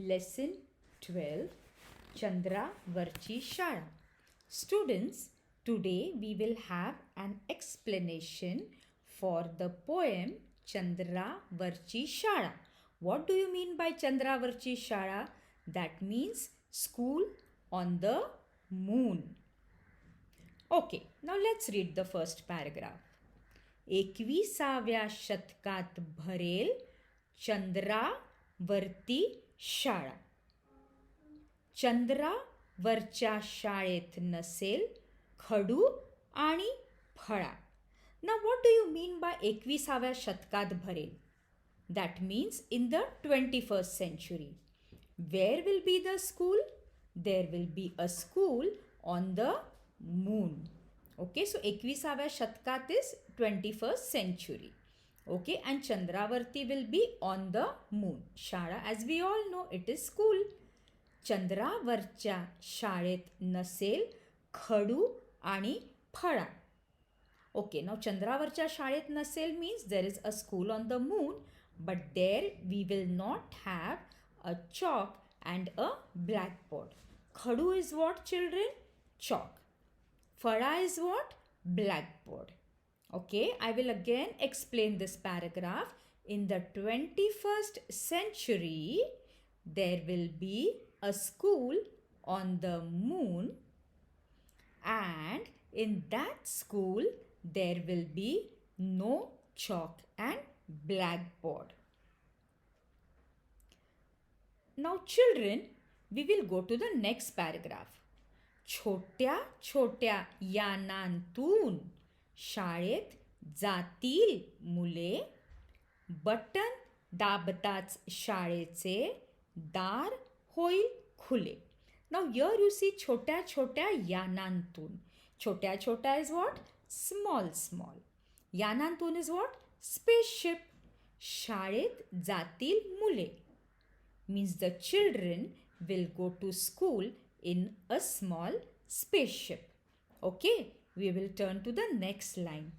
Lesson 12 Chandra Varchi Shara. Students, today we will have an explanation for the poem Chandra Varchi Shara. What do you mean by Chandra Varchi Shara? That means school on the moon. Okay, now let's read the first paragraph. 21व्या शतकात भरेल चंद्रावरती शाळा. चंद्रावरच्या शाळेत नसेल खडू आणि फळा. Now what do you mean by 21व्या शतकात भरेल? That means in the 21st century. Where will be the school? There will be a school on the moon. Okay, so 21व्या शतकात is 21st century. Okay, and Chandravarti will be on the moon. Shara, as we all know, it is school. चंद्रावरच्या शाळेत नसेल खडू आणि फळा. Okay, now चंद्रावरच्या शाळेत नसेल means there is a school on the moon, but there we will not have a chalk and a blackboard. Khadu is what, children? Chalk. Fada is what? Blackboard. Okay, I will again explain this paragraph. In the 21st century, there will be a school on the moon, and in that school, there will be no chalk and blackboard. Now, children, we will go to the next paragraph. छोट्या छोट्या यानांतून शाळेत जातील मुले, button दाबताच शाळेचे दार होईल खुले. Now here you see छोट्या छोट्या यानांतून. छोट्या छोट्या is what? Small small. यानांतून is what? Spaceship. शाळेत जातील मुले means the children will go to school in a small spaceship. Okay, we will turn to the next line.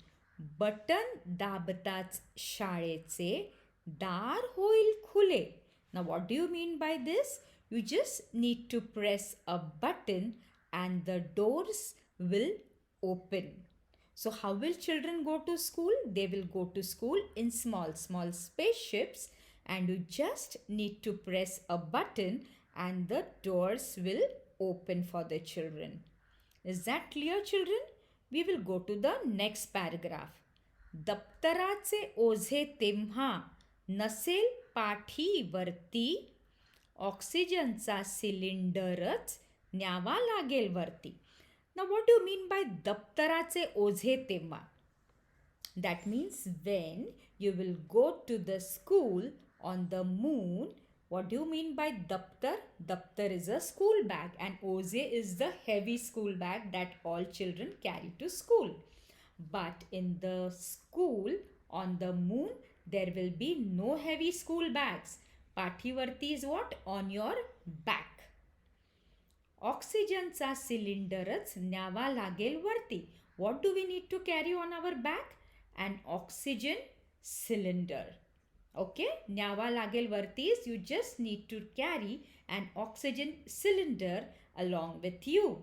Button दाबताच शाळेचे दार होईल खुले. Now what do you mean by this? You just need to press a button and the doors will open. So how will children go to school? They will go to school in small small spaceships, and you just need to press a button and the doors will open for the children. Is that clear, children? We will go to the next paragraph. दप्तराचे ओझे तेव्हा नसेल पाठीवरती, ऑक्सिजनचा सिलेंडरच न्यावा लागेल वरती. Now what do you mean by दप्तराचे ओझे तेव्हा? That means when you will go to the school on the moon. What do you mean by daptar? Daptar is a school bag and oze is the heavy school bag that all children carry to school. But in the school on the moon, there will be no heavy school bags. Pathivarti is what? On your back. Oxygenचा सिलेंडरच न्यावा लागेल वरती. What do we need to carry on our back? An oxygen cylinder. Okay, न्यावा लागेल वरती is you just need to carry an oxygen cylinder along with you.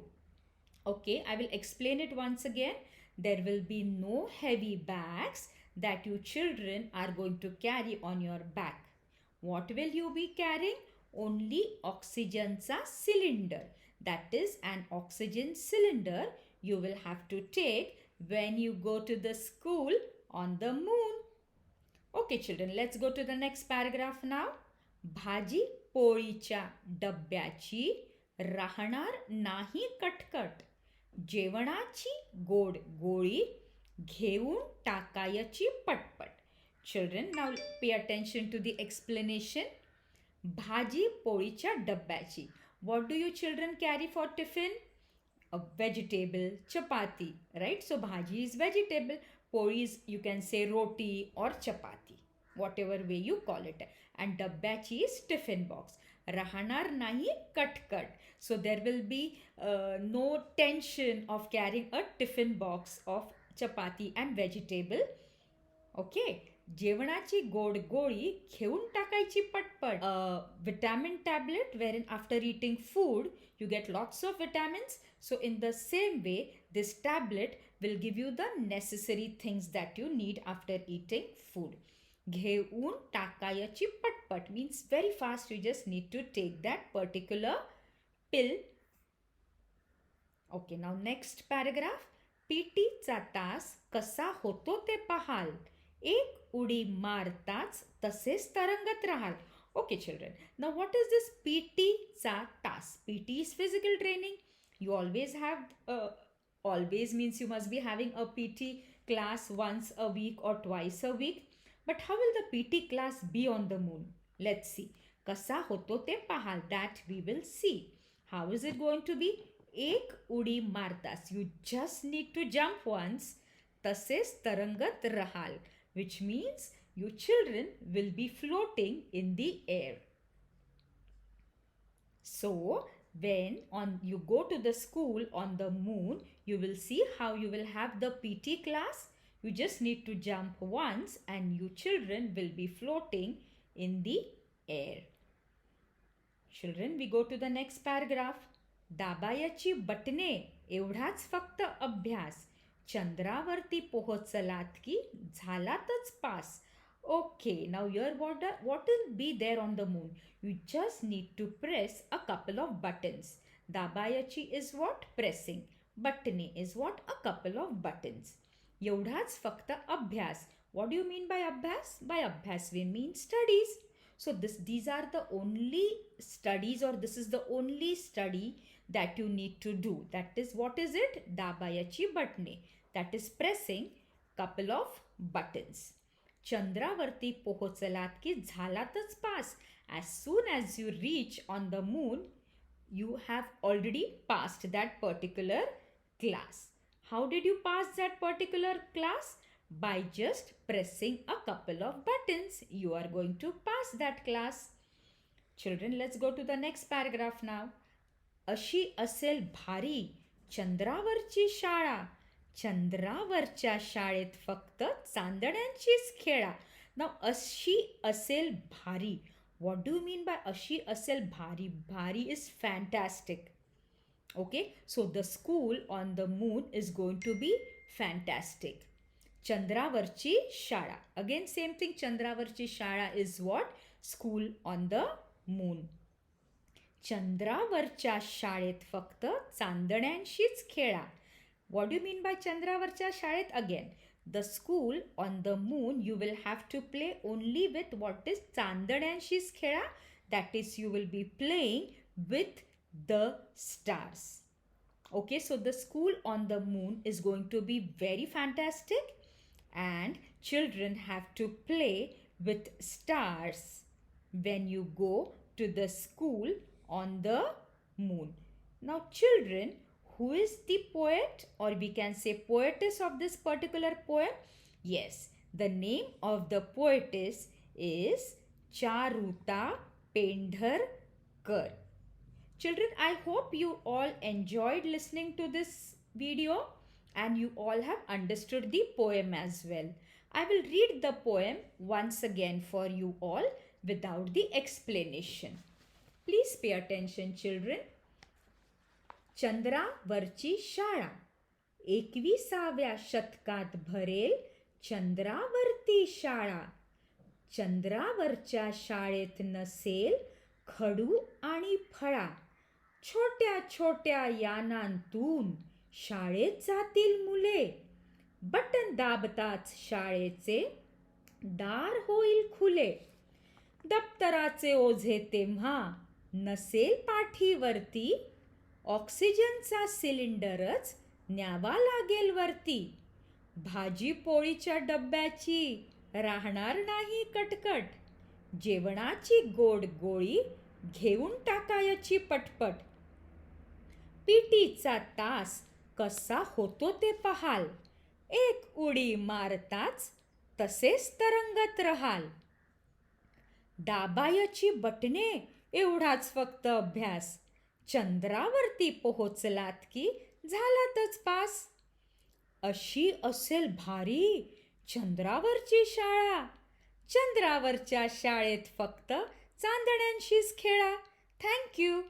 Okay, I will explain it once again. There will be no heavy bags that you children are going to carry on your back. What will you be carrying? Only oxygenचा cylinder. That is an oxygen cylinder you will have to take when you go to the school on the moon. Okay, children, let's go to the next paragraph now. भाजी पोळीच्या डब्याची राहणार नाही कटकट, जेवणाची गोड गोळी घेऊन टाकायची पटपट. Children, now pay attention to the explanation. भाजी पोळीच्या डब्याची. What do you children carry for tiffin? A vegetable, chapati, right? So bhaji is vegetable, pori is, you can say, roti or chapati, whatever way you call it. And dabbachi is tiffin box. Rahanar nahi cut. So there will be no tension of carrying a tiffin box of chapati and vegetable. Okay, जेवणाची गोड गोळी घेऊन टाकायची पटपट. Vitamin tablet wherein after eating food you get lots of vitamins. So in the same way, this tablet will give you the necessary things that you need after eating food. घेऊन टाकायची पटपट means very fast. You just need to take that particular pill. Okay, now next paragraph. पीटीचा तास कसा होतो ते पाहाल. एक उडी मारताच तसेच तरंगत राहाल. Okay, children. Now, what is this PT-चा Tas? PT is physical training. You always have, always means you must be having a PT class once a week or twice a week. But how will the PT class be on the moon? Let's see. कसा होतो ते पाहाल. That we will see. How is it going to be? एक उडी मारतास. You just need to jump once. तसेच तरंगत राहाल. Which means you children will be floating in the air. So, when you go to the school on the moon, you will see how you will have the PT class. You just need to jump once and you children will be floating in the air. Children, we go to the next paragraph. दाबायची बटणे एवढाच फक्त अभ्यास. चंद्रावरती पोहोचलात की झालातच पास. Okay, now here what will be there on the moon? You just need to press a couple of buttons. दाबायची is what? Pressing. बटणे is what? A couple of buttons. एवढाच फक्त अभ्यास. What do you mean by अभ्यास? By अभ्यास we mean studies. So these are the only studies, or this is the only study that you need to do. That is, what is it? दाबायची बटणे. That is pressing couple of buttons. चंद्रावरती पोहोचलात की झालातच पास. As soon as you reach on the moon, you have already passed that particular class. How did you pass that particular class? By just pressing a couple of buttons. You are going to pass that class. Children, let's go to the next paragraph now. अशी असेल भारी चंद्रावरची शाळा. चंद्रावरच्या शाळेत फक्त चांदण्यांचीच खेळा. Now, अशी असेल भारी. What do you mean by अशी असेल भारी? भारी is fantastic. Okay, so the school on the moon is going to be fantastic. चंद्रावरची शाळा. Again, same thing. चंद्रावरची शाळा is what? School on the moon. चंद्रावरच्या शाळेत फक्त चांदण्यांशीच खेळा. What do you mean by चंद्रावरच्या शाळेत? Again, the school on the moon, you will have to play only with what is चांदण्यांशीच खेळा. That is, you will be playing with the stars. Okay, so the school on the moon is going to be very fantastic and children have to play with stars when you go to the school on the moon. Now, children, who is the poet, or we can say poetess of this particular poem? Yes, the name of the poetess is Charuta Pendharkar. Children, I hope you all enjoyed listening to this video and you all have understood the poem as well. I will read the poem once again for you all without the explanation. Please pay attention, children. चंद्रावरची शाळा. 21व्या शतकात भरेल चंद्रावरती शाळा. चंद्रावरच्या शाळेत नसेल खडू आणि फळा. छोट्या छोट्या यानांतून शाळेत जातील मुले. बटन दाबताच शाळेचे दार होईल खुले. दप्तराचे ओझे तेव्हा नसेल पाठीवरती. ऑक्सिजनचा सिलेंडरच न्यावा लागेल वरती. भाजी पोळीच्या डब्याची राहणार नाही कटकट. जेवणाची गोड गोळी घेऊन टाकायची पटपट. पीटीचा तास कसा होतो ते पाहाल. एक उडी मारताच तसेच तरंगत राहाल. दाबायची बटणे एवढाच फक्त अभ्यास. चंद्रावरती पोहोचलात की झालातच पास. अशी असेल भारी चंद्रावरची शाळा. चंद्रावरच्या शाळेत फक्त चांदण्यांशीच खेळा. थँक्यू.